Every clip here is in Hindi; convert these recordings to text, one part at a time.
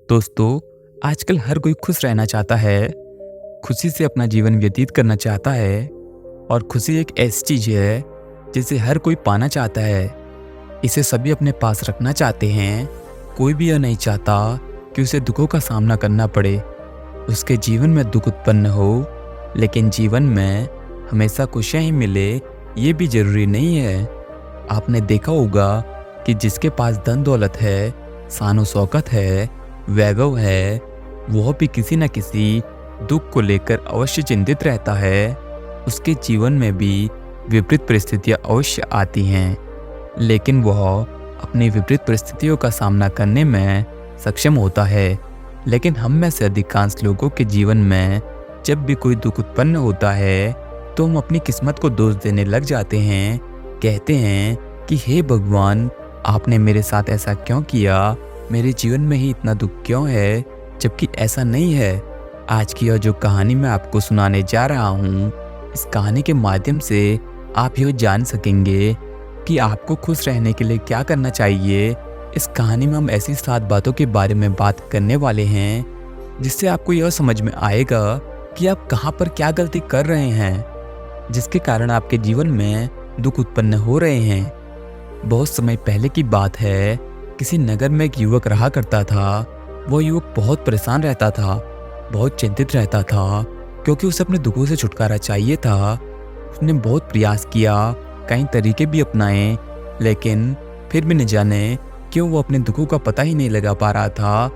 दोस्तों, आजकल हर कोई खुश रहना चाहता है, खुशी से अपना जीवन व्यतीत करना चाहता है और खुशी एक ऐसी चीज़ है जिसे हर कोई पाना चाहता है। इसे सभी अपने पास रखना चाहते हैं। कोई भी यह नहीं चाहता कि उसे दुखों का सामना करना पड़े, उसके जीवन में दुख उत्पन्न हो। लेकिन जीवन में हमेशा खुशियाँ ही मिले ये भी ज़रूरी नहीं है। आपने देखा होगा कि जिसके पास धन दौलत है, शान शौकत है, वैभव है, वह भी किसी न किसी दुख को लेकर अवश्य चिंतित रहता है। उसके जीवन में भी विपरीत परिस्थितियां अवश्य आती हैं, लेकिन वह अपनी विपरीत परिस्थितियों का सामना करने में सक्षम होता है। लेकिन हम में से अधिकांश लोगों के जीवन में जब भी कोई दुख उत्पन्न होता है तो हम अपनी किस्मत को दोष देने लग जाते हैं। कहते हैं कि हे भगवान, आपने मेरे साथ ऐसा क्यों किया, मेरे जीवन में ही इतना दुख क्यों है, जबकि ऐसा नहीं है। आज की यह जो कहानी मैं आपको सुनाने जा रहा हूँ, इस कहानी के माध्यम से आप यह जान सकेंगे कि आपको खुश रहने के लिए क्या करना चाहिए। इस कहानी में हम ऐसी 7 बातों के बारे में बात करने वाले हैं जिससे आपको यह समझ में आएगा कि आप कहाँ पर क्या गलती कर रहे हैं, जिसके कारण आपके जीवन में दुख उत्पन्न हो रहे हैं। बहुत समय पहले की बात है, किसी नगर में एक युवक रहा करता था। वो युवक बहुत परेशान रहता था, बहुत चिंतित रहता था, क्योंकि उसे अपने दुखों से छुटकारा चाहिए था। उसने बहुत प्रयास किया, कई तरीके भी अपनाए, लेकिन फिर भी न जाने क्यों वो अपने दुखों का पता ही नहीं लगा पा रहा था,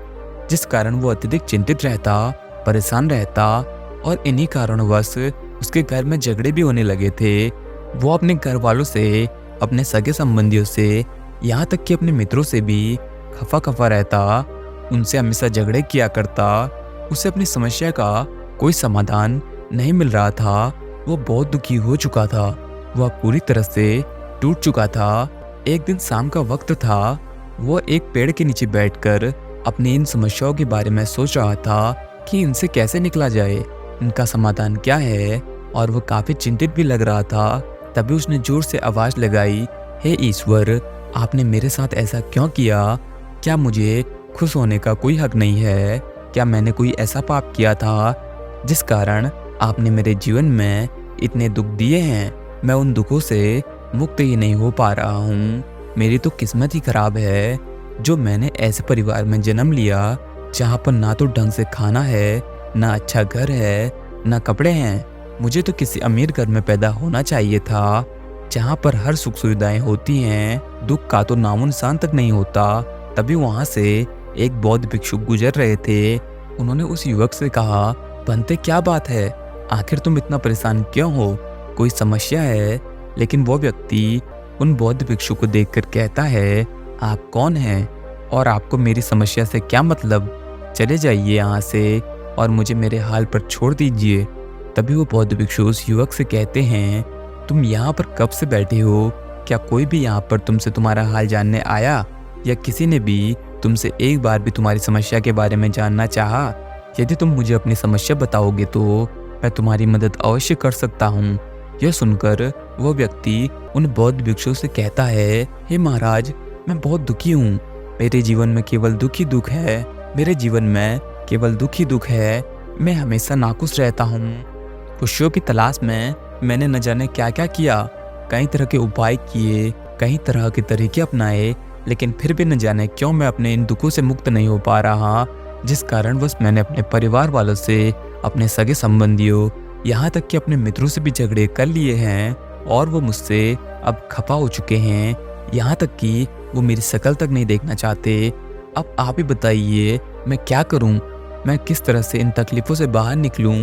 जिस कारण वो अत्यधिक चिंतित रहता, परेशान रहता और इन्हीं कारणवश उसके घर में झगड़े भी होने लगे थे। वो अपने घर वालों से, अपने सगे संबंधियों से, यहाँ तक कि अपने मित्रों से भी खफा रहता, उनसे हमेशा झगड़े किया करता। उसे अपनी समस्या का कोई समाधान नहीं मिल रहा था। वो बहुत दुखी हो चुका था, वह पूरी तरह से टूट चुका था। एक दिन शाम का वक्त था, वो एक पेड़ के नीचे बैठकर अपनी इन समस्याओं के बारे में सोच रहा था कि इनसे कैसे निकला जाए, इनका समाधान क्या है, और वो काफ़ी चिंतित भी लग रहा था। तभी उसने जोर से आवाज़ लगाई, हे ईश्वर, आपने मेरे साथ ऐसा क्यों किया? क्या मुझे खुश होने का कोई हक नहीं है? क्या मैंने कोई ऐसा पाप किया था जिस कारण आपने मेरे जीवन में इतने दुख दिए हैं? मैं उन दुखों से मुक्त ही नहीं हो पा रहा हूँ। मेरी तो किस्मत ही खराब है जो मैंने ऐसे परिवार में जन्म लिया जहाँ पर ना तो ढंग से खाना है, ना अच्छा घर है, ना कपड़े हैं। मुझे तो किसी अमीर घर में पैदा होना चाहिए था जहाँ पर हर सुख सुविधाएं होती हैं, दुख का तो नामो निशान तक नहीं होता। तभी वहाँ से एक बौद्ध भिक्षु गुजर रहे थे। उन्होंने उस युवक से कहा, बनते क्या बात है, आखिर तुम इतना परेशान क्यों हो, कोई समस्या है? लेकिन वो व्यक्ति उन बौद्ध भिक्षु को देखकर कहता है, आप कौन हैं और आपको मेरी समस्या से क्या मतलब? चले जाइए यहाँ से और मुझे मेरे हाल पर छोड़ दीजिए। तभी वो बौद्ध भिक्षु उस युवक से कहते हैं, तुम यहाँ पर कब से बैठे हो? क्या कोई भी यहाँ पर तुमसे तुम्हारा हाल जानने आया, या किसी ने भी तुमसे एक बार भी तुम्हारी समस्या के बारे में जानना चाहा? यदि तुम मुझे अपनी समस्या बताओगे तो मैं तुम्हारी मदद अवश्य कर सकता हूँ। यह सुनकर वह व्यक्ति उन बौद्ध भिक्षु से कहता है, हे महाराज, मैं बहुत दुखी हूँ। मेरे जीवन में केवल दुख ही दुख है। मेरे जीवन में केवल दुख ही दुख है। मैं हमेशा नाखुश रहता हूँ। खुशियों की तलाश में मैंने न जाने क्या क्या किया, कई तरह के उपाय किए, कई तरह के तरीके अपनाए, लेकिन फिर भी न जाने क्यों मैं अपने इन दुखों से मुक्त नहीं हो पा रहा, जिस कारण बस मैंने अपने परिवार वालों से, अपने सगे संबंधियों, यहाँ तक कि अपने मित्रों से भी झगड़े कर लिए हैं और वो मुझसे अब खफा हो चुके हैं। यहाँ तक कि वो मेरी शक्ल तक नहीं देखना चाहते। अब आप ही बताइए, मैं क्या करूँ? मैं किस तरह से इन तकलीफ़ों से बाहर निकलूँ?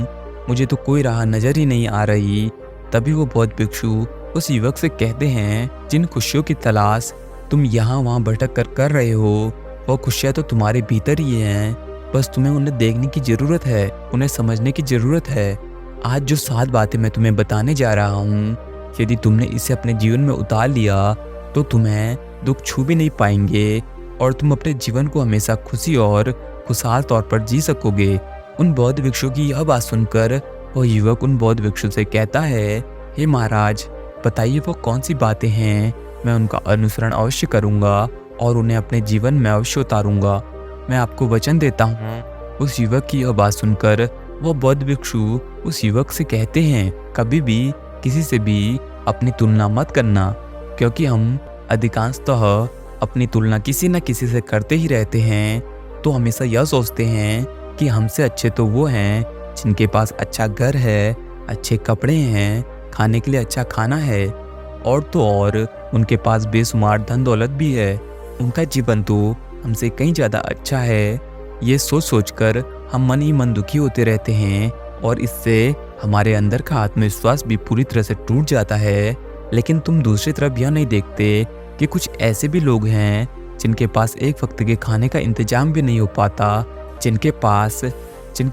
मुझे तो कोई राह नज़र ही नहीं आ रही। तभी वो बौद्ध भिक्षु उस युवक से कहते हैं, जिन खुशियों की तलाश तुम यहाँ वहाँ भटक कर रहे हो, वो खुशियाँ तो तुम्हारे भीतर ही हैं। बस तुम्हें उन्हें देखने की ज़रूरत है, उन्हें समझने की ज़रूरत है। आज जो 7 बातें मैं तुम्हें बताने जा रहा हूँ, यदि तुमने इसे अपने जीवन में उतार लिया तो तुम्हें दुख छू भी नहीं पाएंगे और तुम अपने जीवन को हमेशा खुशी और खुशहाल तौर पर जी सकोगे। उन बौद्ध भिक्षु की यह बात सुनकर वह युवक उन बौद्ध भिक्षु से कहता है, हे महाराज, बताइए वो कौन सी बातें हैं, मैं उनका अनुसरण अवश्य करूँगा और उन्हें अपने जीवन में अवश्य उतारूँगा। मैं आपको वचन देता हूँ। उस युवक की यह बात सुनकर वो बौद्ध भिक्षु उस युवक से कहते हैं, कभी भी किसी से भी अपनी तुलना मत करना, क्योंकि हम अधिकांशतः अपनी तुलना किसी न किसी से करते ही रहते हैं। तो हमेशा यह सोचते हैं कि हमसे अच्छे तो वो हैं जिनके पास अच्छा घर है, अच्छे कपड़े हैं, खाने के लिए अच्छा खाना है, और तो और उनके पास बेशुमार धन दौलत भी है। उनका जीवन तो हमसे कहीं ज़्यादा अच्छा है। ये सोच सोचकर हम मन ही मन दुखी होते रहते हैं और इससे हमारे अंदर का आत्मविश्वास भी पूरी तरह से टूट जाता है। लेकिन तुम दूसरी तरफ यह नहीं देखते कि कुछ ऐसे भी लोग हैं जिनके पास एक वक्त के खाने का इंतजाम भी नहीं हो पाता, जिनके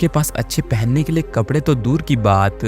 पास अच्छे पहनने के लिए कपड़े तो दूर की बात,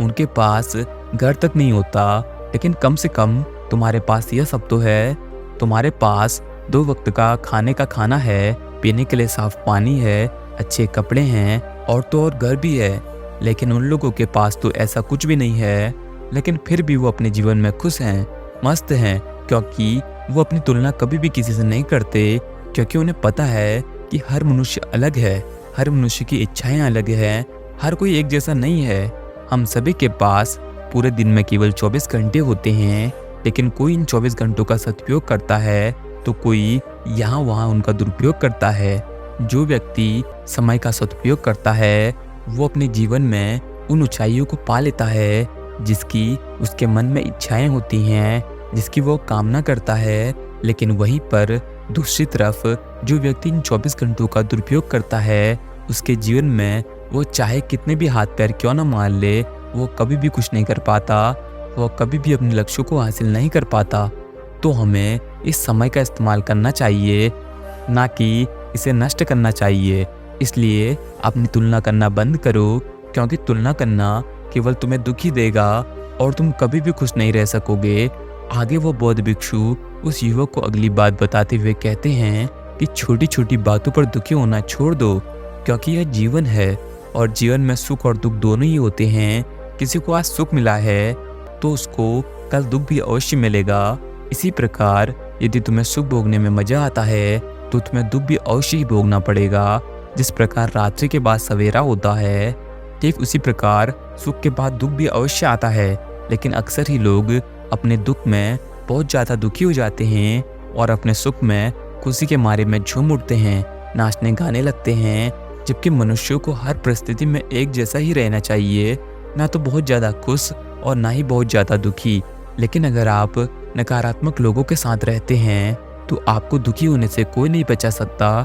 उनके पास घर तक नहीं होता। लेकिन कम से कम तुम्हारे पास यह सब तो है। तुम्हारे पास 2 वक्त का खाने का खाना है, पीने के लिए साफ पानी है, अच्छे कपड़े हैं, और तो और घर भी है। लेकिन उन लोगों के पास तो ऐसा कुछ भी नहीं है, लेकिन फिर भी वो अपने जीवन में खुश हैं, मस्त हैं, क्योंकि वो अपनी तुलना कभी भी किसी से नहीं करते, क्योंकि उन्हें पता है कि हर मनुष्य अलग है, हर मनुष्य की इच्छाएं अलग हैं, हर कोई एक जैसा नहीं है। हम सभी के पास पूरे दिन में केवल 24 घंटे होते हैं, लेकिन कोई इन 24 घंटों का सदुपयोग करता है तो कोई यहाँ वहाँ उनका दुरुपयोग करता है। जो व्यक्ति समय का सदुपयोग करता है वो अपने जीवन में उन ऊंचाइयों को पा लेता है जिसकी उसके मन में इच्छाएं होती हैं, जिसकी वो कामना करता है। लेकिन वहीं पर दूसरी तरफ जो व्यक्ति इन 24 घंटों का दुरुपयोग करता है, उसके जीवन में वो चाहे कितने भी हाथ पैर क्यों ना मार ले, वो कभी भी कुछ नहीं कर पाता, वो कभी भी अपने लक्ष्यों को हासिल नहीं कर पाता। तो हमें इस समय का इस्तेमाल करना चाहिए, ना कि इसे नष्ट करना चाहिए। इसलिए अपनी तुलना करना बंद करो, क्योंकि तुलना करना केवल तुम्हें दुखी देगा और तुम कभी भी खुश नहीं रह सकोगे। आगे वो बौद्ध भिक्षु उस युवक को अगली बात बताते हुए कहते हैं कि छोटी छोटी बातों पर दुखी होना छोड़ दो, क्योंकि यह जीवन है और जीवन में सुख और दुख दोनों ही होते हैं। किसी को आज सुख मिला है तो उसको कल दुख भी अवश्य मिलेगा। इसी प्रकार यदि तुम्हें सुख भोगने में मजा आता है तो तुम्हें दुख भी अवश्य ही भोगना पड़ेगा। जिस प्रकार रात्रि के बाद सवेरा होता है, ठीक उसी प्रकार सुख के बाद दुख भी अवश्य आता है। लेकिन अक्सर ही लोग अपने दुख में बहुत ज़्यादा दुखी हो जाते हैं और अपने सुख में खुशी के मारे में झूम उठते हैं, नाचने गाने लगते हैं। जबकि मनुष्यों को हर परिस्थिति में एक जैसा ही रहना चाहिए, ना तो बहुत ज़्यादा खुश और ना ही बहुत ज़्यादा दुखी। लेकिन अगर आप नकारात्मक लोगों के साथ रहते हैं तो आपको दुखी होने से कोई नहीं बचा सकता,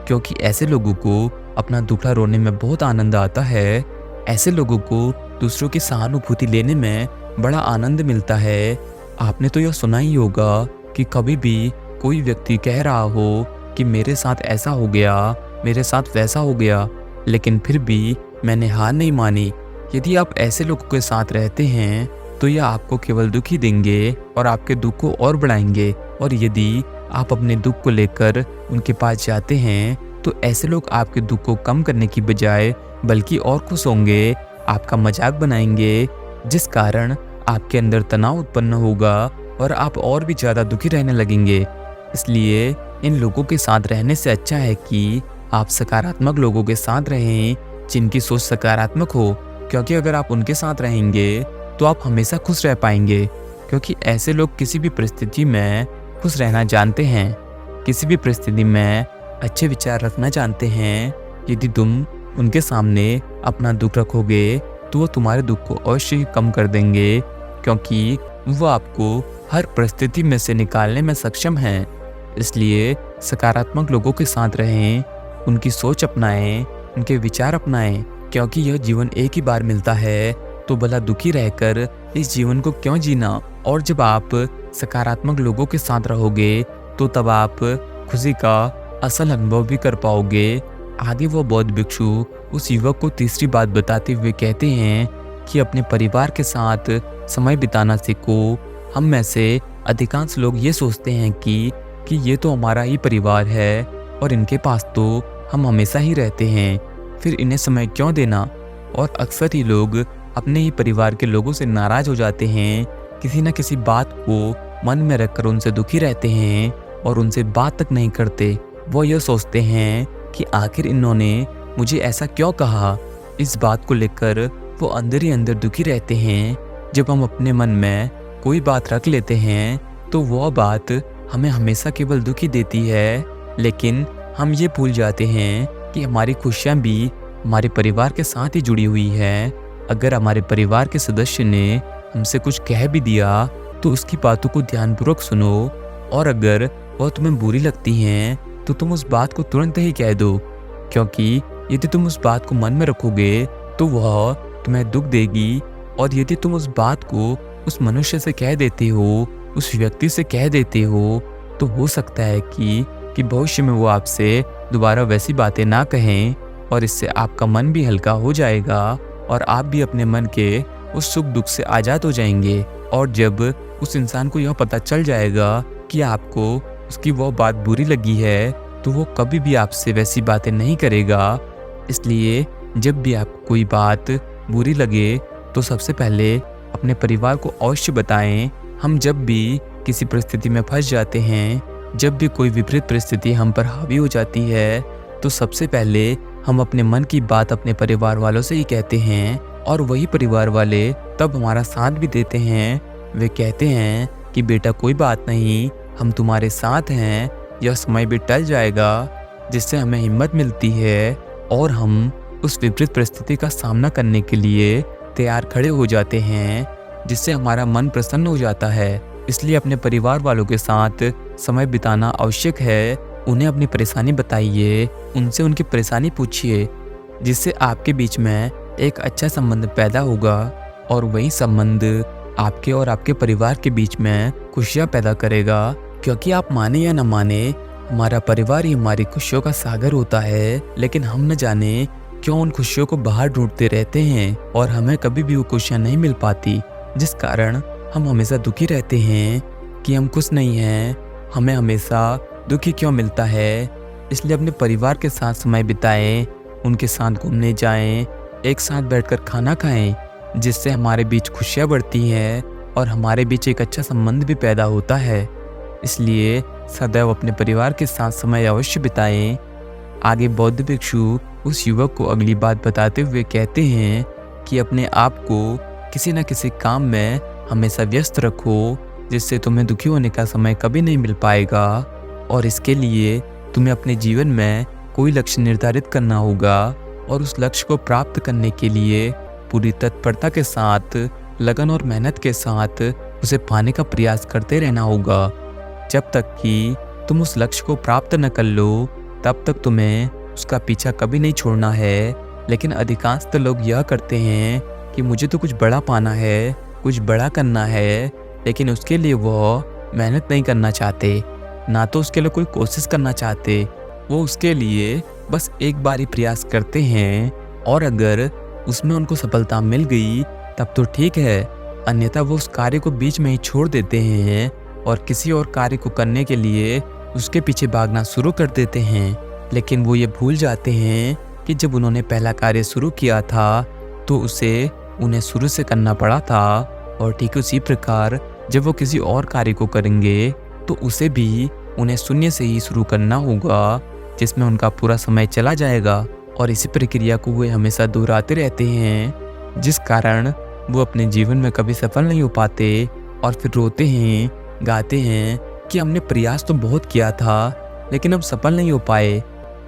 क्योंकि ऐसे लोगों को अपना दुखड़ा रोने में बहुत आनंद आता है। ऐसे लोगों को दूसरों की सहानुभूति लेने में बड़ा आनंद मिलता है। आपने तो यह सुना ही होगा कि कभी भी कोई व्यक्ति कह रहा हो कि मेरे साथ ऐसा हो गया, मेरे साथ वैसा हो गया, लेकिन फिर भी मैंने हार नहीं मानी। यदि आप ऐसे लोगों के साथ रहते हैं तो यह आपको केवल दुखी देंगे और आपके दुख को और बढ़ाएंगे। और यदि आप अपने दुख को लेकर उनके पास जाते हैं तो ऐसे लोग आपके दुख को कम करने की बजाय बल्कि और खुश होंगे, आपका मजाक बनाएंगे, जिस कारण आपके अंदर तनाव उत्पन्न होगा और आप और भी ज़्यादा दुखी रहने लगेंगे। इसलिए इन लोगों के साथ रहने से अच्छा है कि आप सकारात्मक लोगों के साथ रहें, जिनकी सोच सकारात्मक हो, क्योंकि अगर आप उनके साथ रहेंगे तो आप हमेशा खुश रह पाएंगे। क्योंकि ऐसे लोग किसी भी परिस्थिति में खुश रहना जानते हैं, किसी भी परिस्थिति में अच्छे विचार रखना जानते हैं। यदि तुम उनके सामने अपना दुख रखोगे तो वो तुम्हारे दुख को अवश्य ही कम कर देंगे, क्योंकि वो आपको हर परिस्थिति में से निकालने में सक्षम हैं। इसलिए सकारात्मक लोगों के साथ रहें, उनकी सोच अपनाएं, उनके विचार अपनाएं, क्योंकि यह जीवन एक ही बार मिलता है, तो भला दुखी रहकर इस जीवन को क्यों जीना। और जब आप सकारात्मक लोगों के साथ रहोगे तो तब आप खुशी का असल अनुभव भी कर पाओगे। आगे वो बौद्ध भिक्षु उस युवक को तीसरी बात बताते हुए कहते हैं कि अपने परिवार के साथ समय बिताना सीखो। हम में से अधिकांश लोग ये सोचते हैं कि ये तो हमारा ही परिवार है और इनके पास तो हम हमेशा ही रहते हैं, फिर इन्हें समय क्यों देना। और अक्सर ही लोग अपने ही परिवार के लोगों से नाराज हो जाते हैं, किसी न किसी बात को मन में रखकर उनसे दुखी रहते हैं और उनसे बात तक नहीं करते। वो यह सोचते हैं कि आखिर इन्होंने मुझे ऐसा क्यों कहा। इस बात को लेकर वो अंदर ही अंदर दुखी रहते हैं। जब हम अपने मन में कोई बात रख लेते हैं तो वह बात हमें हमेशा केवल दुखी देती है, लेकिन हम ये भूल जाते हैं कि हमारी खुशियाँ भी हमारे परिवार के साथ ही जुड़ी हुई है। अगर हमारे परिवार के सदस्य ने हमसे कुछ कह भी दिया तो उसकी बातों को ध्यानपूर्वक सुनो, और अगर वह तुम्हें बुरी लगती हैं तो तुम उस बात को तुरंत ही कह दो, क्योंकि यदि तुम उस बात को मन में रखोगे तो वह तुम्हें दुख देगी। और यदि तुम उस बात को उस मनुष्य से कह देते हो, उस व्यक्ति से कह देते हो, तो हो सकता है कि भविष्य में वो आपसे दोबारा वैसी बातें ना कहें, और इससे आपका मन भी हल्का हो जाएगा और आप भी अपने मन के उस सुख दुख से आज़ाद हो जाएंगे। और जब उस इंसान को यह पता चल जाएगा कि आपको उसकी वो बात बुरी लगी है तो वो कभी भी आपसे वैसी बातें नहीं करेगा। इसलिए जब भी आपको कोई बात बुरी लगे तो सबसे पहले अपने परिवार को अवश्य बताएं। हम जब भी किसी परिस्थिति में फंस जाते हैं, जब भी कोई विपरीत परिस्थिति हम पर हावी हो जाती है, तो सबसे पहले हम अपने मन की बात अपने परिवार वालों से ही कहते हैं, और वही परिवार वाले तब हमारा साथ भी देते हैं। वे कहते हैं कि बेटा कोई बात नहीं, हम तुम्हारे साथ हैं, यह समय भी टल जाएगा, जिससे हमें हिम्मत मिलती है और हम उस विपरीत परिस्थिति का सामना करने के लिए तैयार खड़े हो जाते हैं, जिससे हमारा मन प्रसन्न हो जाता है। इसलिए अपने परिवार वालों के साथ समय बिताना आवश्यक है। उन्हें अपनी परेशानी बताइए, उनसे उनकी परेशानी पूछिए, जिससे आपके बीच में एक अच्छा संबंध पैदा होगा, और वही संबंध आपके और आपके परिवार के बीच में खुशियाँ पैदा करेगा। क्योंकि आप माने या न माने, हमारा परिवार ही हमारी खुशियों का सागर होता है, लेकिन हम न जाने क्यों उन खुशियों को बाहर ढूंढते रहते हैं और हमें कभी भी वो खुशियाँ नहीं मिल पाती, जिस कारण हम हमेशा दुखी रहते हैं कि हम खुश नहीं हैं, हमें हमेशा दुखी क्यों मिलता है। इसलिए अपने परिवार के साथ समय बिताएं, उनके साथ घूमने जाएं, एक साथ बैठकर खाना खाएं, जिससे हमारे बीच खुशियाँ बढ़ती हैं और हमारे बीच एक अच्छा संबंध भी पैदा होता है। इसलिए सदैव अपने परिवार के साथ समय अवश्य बिताएं। आगे बौद्ध भिक्षु उस युवक को अगली बात बताते हुए कहते हैं कि अपने आप को किसी न किसी काम में हमेशा व्यस्त रखो, जिससे तुम्हें दुखी होने का समय कभी नहीं मिल पाएगा। और इसके लिए तुम्हें अपने जीवन में कोई लक्ष्य निर्धारित करना होगा, और उस लक्ष्य को प्राप्त करने के लिए पूरी तत्परता के साथ, लगन और मेहनत के साथ उसे पाने का प्रयास करते रहना होगा। जब तक कि तुम उस लक्ष्य को प्राप्त न कर लो, तब तक तुम्हें उसका पीछा कभी नहीं छोड़ना है। लेकिन अधिकांश लोग यह करते हैं कि मुझे तो कुछ बड़ा पाना है, कुछ बड़ा करना है, लेकिन उसके लिए वो मेहनत नहीं करना चाहते, ना तो उसके लिए कोई कोशिश करना चाहते। वो उसके लिए बस एक बार ही प्रयास करते हैं, और अगर उसमें उनको सफलता मिल गई तब तो ठीक है, अन्यथा वो उस कार्य को बीच में ही छोड़ देते हैं और किसी और कार्य को करने के लिए उसके पीछे भागना शुरू कर देते हैं। लेकिन वो ये भूल जाते हैं कि जब उन्होंने पहला कार्य शुरू किया था तो उसे उन्हें शुरू से करना पड़ा था, और ठीक उसी प्रकार जब वो किसी और कार्य को करेंगे तो उसे भी उन्हें शून्य से ही शुरू करना होगा, जिसमें उनका पूरा समय चला जाएगा। और इसी प्रक्रिया को वे हमेशा दोहराते रहते हैं, जिस कारण वो अपने जीवन में कभी सफल नहीं हो पाते और फिर रोते हैं, गाते हैं कि हमने प्रयास तो बहुत किया था लेकिन हम सफल नहीं हो पाए,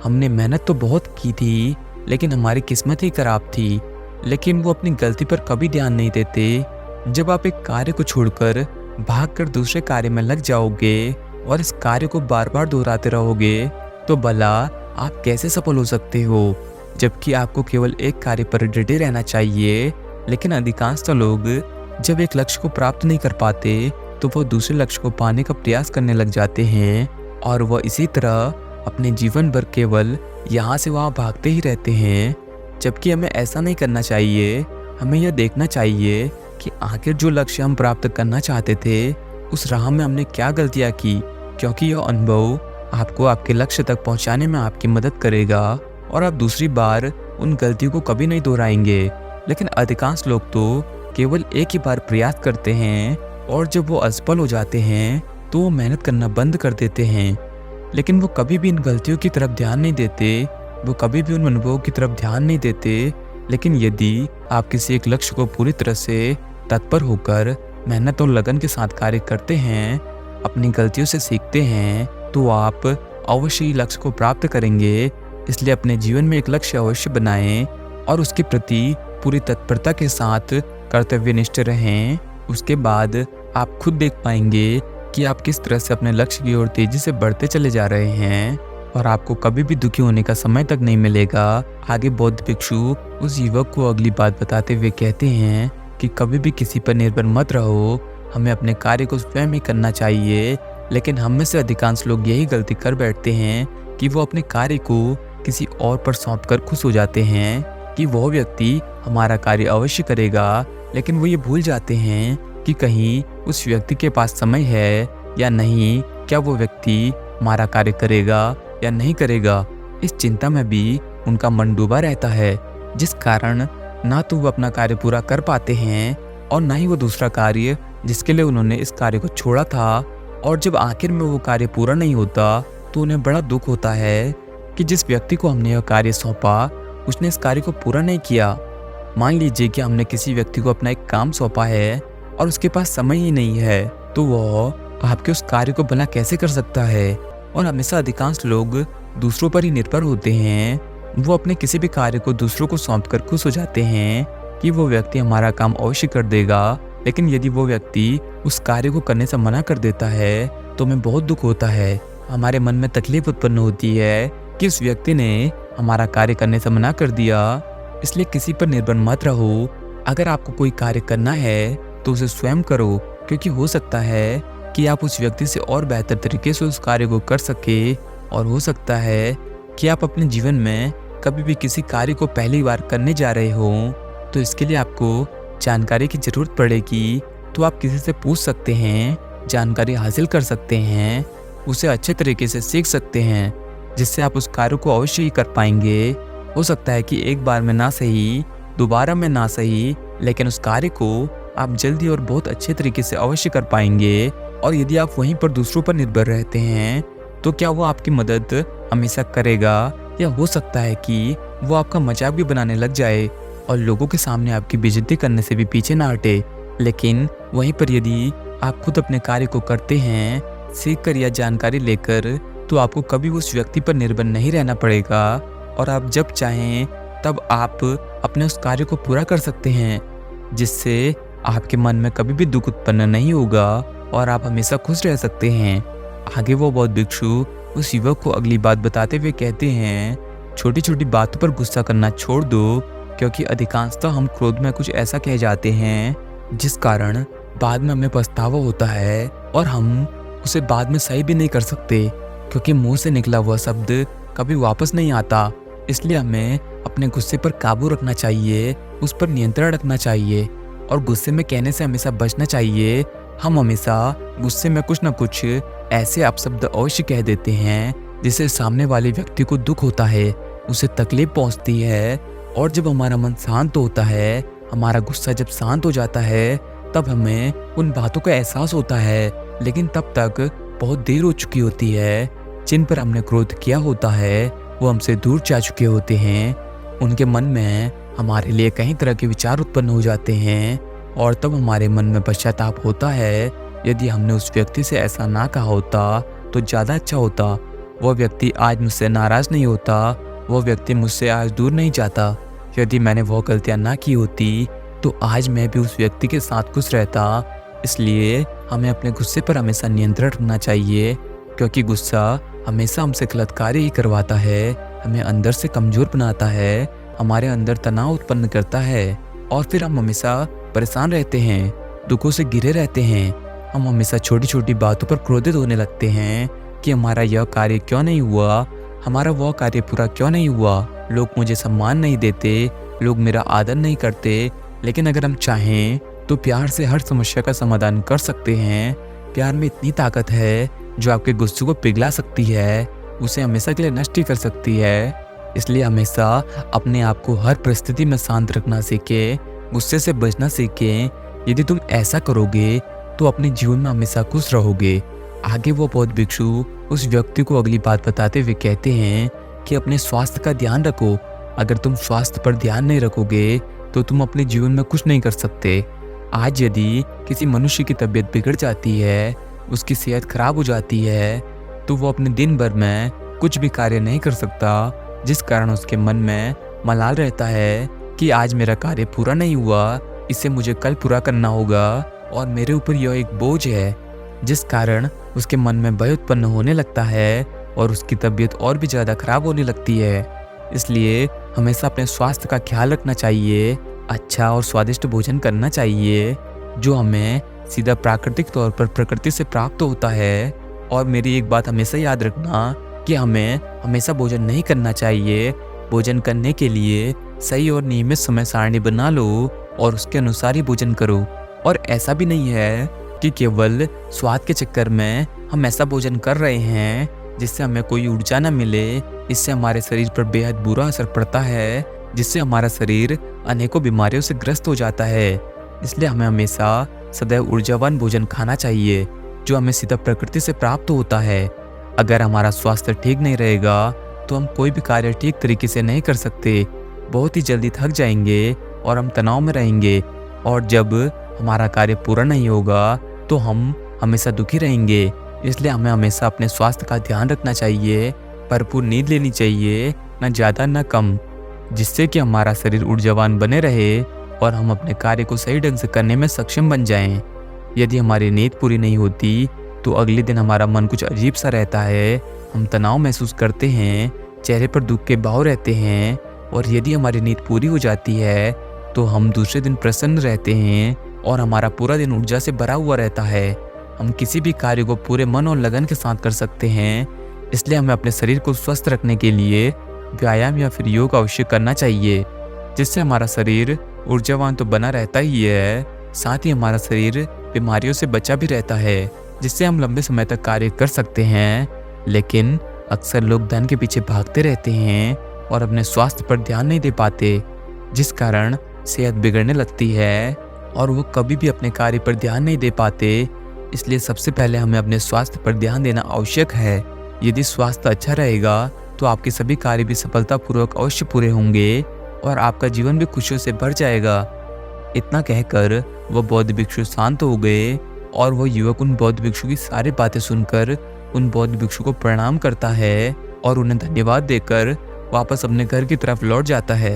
हमने मेहनत तो बहुत की थी लेकिन हमारी किस्मत ही खराब थी। लेकिन वो अपनी गलती पर कभी ध्यान नहीं देते। जब आप एक कार्य को छोड़कर भागकर दूसरे कार्य में लग जाओगे और इस कार्य को बार बार दोहराते रहोगे तो भला आप कैसे सफल हो सकते हो, जबकि आपको केवल एक कार्य पर डटे रहना चाहिए। लेकिन अधिकांश लोग जब एक लक्ष्य को प्राप्त नहीं कर पाते तो वो दूसरे लक्ष्य को पाने का प्रयास करने लग जाते हैं, और वह इसी तरह अपने जीवन भर केवल यहाँ से वहाँ भागते ही रहते हैं। जबकि हमें ऐसा नहीं करना चाहिए। हमें यह देखना चाहिए कि आखिर जो लक्ष्य हम प्राप्त करना चाहते थे उस राह में हमने क्या गलतियाँ की, क्योंकि यह अनुभव आपको आपके लक्ष्य तक पहुँचाने में आपकी मदद करेगा और आप दूसरी बार उन गलतियों को कभी नहीं दोहराएंगे। लेकिन अधिकांश लोग तो केवल एक ही बार प्रयास करते हैं और जब वो असफल हो जाते हैं तो वो मेहनत करना बंद कर देते हैं। लेकिन वो कभी भी इन गलतियों की तरफ ध्यान नहीं देते, वो कभी भी उन अनुभवों की तरफ ध्यान नहीं देते। लेकिन यदि आप किसी एक लक्ष्य को पूरी तरह से तत्पर होकर मेहनत और लगन के साथ कार्य करते हैं, अपनी गलतियों से सीखते हैं, तो आप अवश्य ही लक्ष्य को प्राप्त करेंगे। इसलिए अपने जीवन में एक लक्ष्य अवश्य बनाएं और उसके प्रति पूरी तत्परता के साथ कर्तव्यनिष्ठ रहें। उसके बाद आप खुद देख पाएंगे कि आप किस तरह से अपने लक्ष्य की ओर तेजी से बढ़ते चले जा रहे हैं और आपको कभी भी दुखी होने का समय तक नहीं मिलेगा। आगे बौद्ध भिक्षु उस युवक को अगली बात बताते हुए कहते हैं कि कभी भी किसी पर निर्भर मत रहो, हमें अपने कार्य को स्वयं ही करना चाहिए। लेकिन हम में से अधिकांश लोग यही गलती कर बैठते हैं कि वो अपने कार्य को किसी और पर सौंपकर खुश हो जाते हैं कि वह व्यक्ति हमारा कार्य अवश्य करेगा, लेकिन वो ये भूल जाते हैं कि कहीं उस व्यक्ति के पास समय है या नहीं, क्या वो व्यक्ति हमारा कार्य करेगा या नहीं करेगा। इस चिंता में भी उनका मन डूबा रहता है, जिस कारण ना तो वो अपना कार्य पूरा कर पाते हैं और ना ही वो दूसरा कार्य जिसके लिए उन्होंने इस कार्य को छोड़ा था। और जब आखिर में वो कार्य पूरा नहीं होता तो उन्हें बड़ा दुख होता है कि जिस व्यक्ति को हमने यह कार्य सौंपा उसने इस कार्य को पूरा नहीं किया। मान लीजिए कि हमने किसी व्यक्ति को अपना एक काम सौंपा है और उसके पास समय ही नहीं है, तो वह आपके उस कार्य को भला कैसे कर सकता है। और हमेशा अधिकांश लोग दूसरों पर ही निर्भर होते हैं। वो अपने किसी भी कार्य को दूसरों को सौंप कर खुश हो जाते हैं कि वो व्यक्ति हमारा काम अवश्य कर देगा। लेकिन यदि वो व्यक्ति उस कार्य को करने से मना कर देता है तो हमें बहुत दुख होता है। हमारे मन में तकलीफ उत्पन्न होती है कि उस व्यक्ति ने हमारा कार्य करने से मना कर दिया। इसलिए किसी पर निर्भर मत रहो। अगर आपको कोई कार्य करना है तो उसे स्वयं करो, क्योंकि हो सकता है कि आप उस व्यक्ति से और बेहतर तरीके से उस कार्य को कर सके। और हो सकता है कि आप अपने जीवन में कभी भी किसी कार्य को पहली बार करने जा रहे हो, तो इसके लिए आपको जानकारी की ज़रूरत पड़ेगी। तो आप किसी से पूछ सकते हैं, जानकारी हासिल कर सकते हैं, उसे अच्छे तरीके से सीख सकते हैं, जिससे आप उस कार्य को अवश्य ही कर पाएंगे। हो सकता है कि एक बार में ना सही, दोबारा में ना सही, लेकिन उस कार्य को आप जल्दी और बहुत अच्छे तरीके से अवश्य कर पाएंगे। और यदि आप वहीं पर दूसरों पर निर्भर रहते हैं तो क्या वो आपकी मदद हमेशा करेगा, या हो सकता है कि वो आपका मजाक भी बनाने लग जाए और लोगों के सामने आपकी बेइज्जती करने से भी पीछे ना हटे। लेकिन वहीं पर यदि आप खुद अपने कार्य को करते हैं, सीख कर या जानकारी लेकर, तो आपको कभी उस व्यक्ति पर निर्भर नहीं रहना पड़ेगा और आप जब चाहें तब आप अपने उस कार्य को पूरा कर सकते हैं, जिससे आपके मन में कभी भी दुख उत्पन्न नहीं होगा और आप हमेशा खुश रह सकते हैं। आगे वो बौद्ध भिक्षु उस युवक को अगली बात बताते हुए कहते हैं, छोटी छोटी बातों पर गुस्सा करना छोड़ दो, क्योंकि अधिकांशतः हम क्रोध में कुछ ऐसा कह जाते हैं जिस कारण बाद में हमें पछतावा होता है और हम उसे बाद में सही भी नहीं कर सकते, क्योंकि मुंह से निकला हुआ शब्द कभी वापस नहीं आता। इसलिए हमें अपने गुस्से पर काबू रखना चाहिए, उस पर नियंत्रण रखना चाहिए और गुस्से में कहने से हमेशा बचना चाहिए। हम हमेशा गुस्से में कुछ न कुछ ऐसे अपशब्द अवश्य कह देते हैं जिससे सामने वाले व्यक्ति को दुख होता है, उसे तकलीफ पहुंचती है। और जब हमारा मन शांत होता है, हमारा गुस्सा जब शांत हो जाता है, तब हमें उन बातों का एहसास होता है, लेकिन तब तक बहुत देर हो चुकी होती है। जिन पर हमने क्रोध किया होता है वो हमसे दूर जा चुके होते हैं। उनके मन में हमारे लिए कई तरह के विचार उत्पन्न हो जाते हैं और तब हमारे मन में पश्चाताप होता है। यदि हमने उस व्यक्ति से ऐसा ना कहा होता तो ज़्यादा अच्छा होता। वह व्यक्ति आज मुझसे नाराज़ नहीं होता, वह व्यक्ति मुझसे आज दूर नहीं जाता। यदि मैंने वह गलतियाँ ना की होती तो आज मैं भी उस व्यक्ति के साथ खुश रहता। इसलिए हमें अपने गुस्से पर हमेशा नियंत्रण रखना चाहिए, क्योंकि गुस्सा हमेशा हमसे गलत कार्य ही करवाता है, हमें अंदर से कमज़ोर बनाता है, हमारे अंदर तनाव उत्पन्न करता है और फिर हम हमेशा परेशान रहते हैं, दुखों से घिरे रहते हैं। हम हमेशा छोटी छोटी बातों पर क्रोधित होने लगते हैं कि हमारा यह कार्य क्यों नहीं हुआ, हमारा वह कार्य पूरा क्यों नहीं हुआ, लोग मुझे सम्मान नहीं देते, लोग मेरा आदर नहीं करते। लेकिन अगर हम चाहें तो प्यार से हर समस्या का समाधान कर सकते हैं। प्यार में इतनी ताकत है जो आपके गुस्से को पिघला सकती है, उसे हमेशा के लिए नष्ट ही कर सकती है। इसलिए हमेशा अपने आप को हर परिस्थिति में शांत रखना सीखें, गुस्से से बचना सीखें। यदि तुम ऐसा करोगे तो अपने जीवन में हमेशा खुश रहोगे। आगे वो बौद्ध भिक्षु उस व्यक्ति को अगली बात बताते हुए कहते हैं कि अपने स्वास्थ्य का ध्यान रखो। अगर तुम स्वास्थ्य पर ध्यान नहीं रखोगे तो तुम अपने जीवन में कुछ नहीं कर सकते। आज यदि किसी मनुष्य की तबीयत बिगड़ जाती है, उसकी सेहत खराब हो जाती है, तो वो अपने दिन भर में कुछ भी कार्य नहीं कर सकता, जिस कारण उसके मन में मलाल रहता है कि आज मेरा कार्य पूरा नहीं हुआ, इसे मुझे कल पूरा करना होगा और मेरे ऊपर यह एक बोझ है, जिस कारण उसके मन में भय उत्पन्न होने लगता है और उसकी तबीयत और भी ज़्यादा खराब होने लगती है। इसलिए हमेशा अपने स्वास्थ्य का ख्याल रखना चाहिए, अच्छा और स्वादिष्ट भोजन करना चाहिए जो हमें सीधा प्राकृतिक तौर पर प्रकृति से प्राप्त होता है। और मेरी एक बात हमेशा याद रखना कि हमें हमेशा भोजन नहीं करना चाहिए। भोजन करने के लिए सही और नियमित समय सारणी बना लो और उसके अनुसार ही भोजन करो। और ऐसा भी नहीं है कि केवल स्वाद के चक्कर में हम ऐसा भोजन कर रहे हैं जिससे हमें कोई ऊर्जा न मिले। इससे हमारे शरीर पर बेहद बुरा असर पड़ता है, जिससे हमारा शरीर अनेकों बीमारियों से ग्रस्त हो जाता है। इसलिए हमें हमेशा सदैव ऊर्जावान भोजन खाना चाहिए जो हमें सीधा प्रकृति से प्राप्त होता है। अगर हमारा स्वास्थ्य ठीक नहीं रहेगा तो हम कोई भी कार्य ठीक तरीके से नहीं कर सकते, बहुत ही जल्दी थक जाएंगे और हम तनाव में रहेंगे। और जब हमारा कार्य पूरा नहीं होगा तो हम हमेशा दुखी रहेंगे। इसलिए हमें हमेशा अपने स्वास्थ्य का ध्यान रखना चाहिए, भरपूर नींद लेनी चाहिए, न ज़्यादा न कम, जिससे कि हमारा शरीर ऊर्जावान बने रहे और हम अपने कार्य को सही ढंग से करने में सक्षम बन जाएं। यदि हमारी नींद पूरी नहीं होती तो अगले दिन हमारा मन कुछ अजीब सा रहता है, हम तनाव महसूस करते हैं, चेहरे पर दुख के भाव रहते हैं। और यदि हमारी नींद पूरी हो जाती है तो हम दूसरे दिन प्रसन्न रहते हैं और हमारा पूरा दिन ऊर्जा से भरा हुआ रहता है। हम किसी भी कार्य को पूरे मन और लगन के साथ कर सकते हैं। इसलिए हमें अपने शरीर को स्वस्थ रखने के लिए व्यायाम या फिर योग अवश्य करना चाहिए, जिससे हमारा शरीर ऊर्जावान तो बना रहता ही है, साथ ही हमारा शरीर बीमारियों से बचा भी रहता है, जिससे हम लंबे समय तक कार्य कर सकते हैं। लेकिन अक्सर लोग धन के पीछे भागते रहते हैं और अपने स्वास्थ्य पर ध्यान नहीं दे पाते, जिस कारण सेहत बिगड़ने लगती है और वो कभी भी अपने कार्य पर ध्यान नहीं दे पाते। इसलिए सबसे पहले हमें अपने स्वास्थ्य पर ध्यान देना आवश्यक है। यदि स्वास्थ्य अच्छा रहेगा तो आपके सभी कार्य भी सफलतापूर्वक अवश्य पूरे होंगे और आपका जीवन भी खुशियों से भर जाएगा। इतना कहकर वह बौद्ध भिक्षु शांत हो गए और वह युवक उन बौद्ध भिक्षु की सारी बातें सुनकर उन बौद्ध भिक्षु को प्रणाम करता है और उन्हें धन्यवाद देकर वापस अपने घर की तरफ लौट जाता है।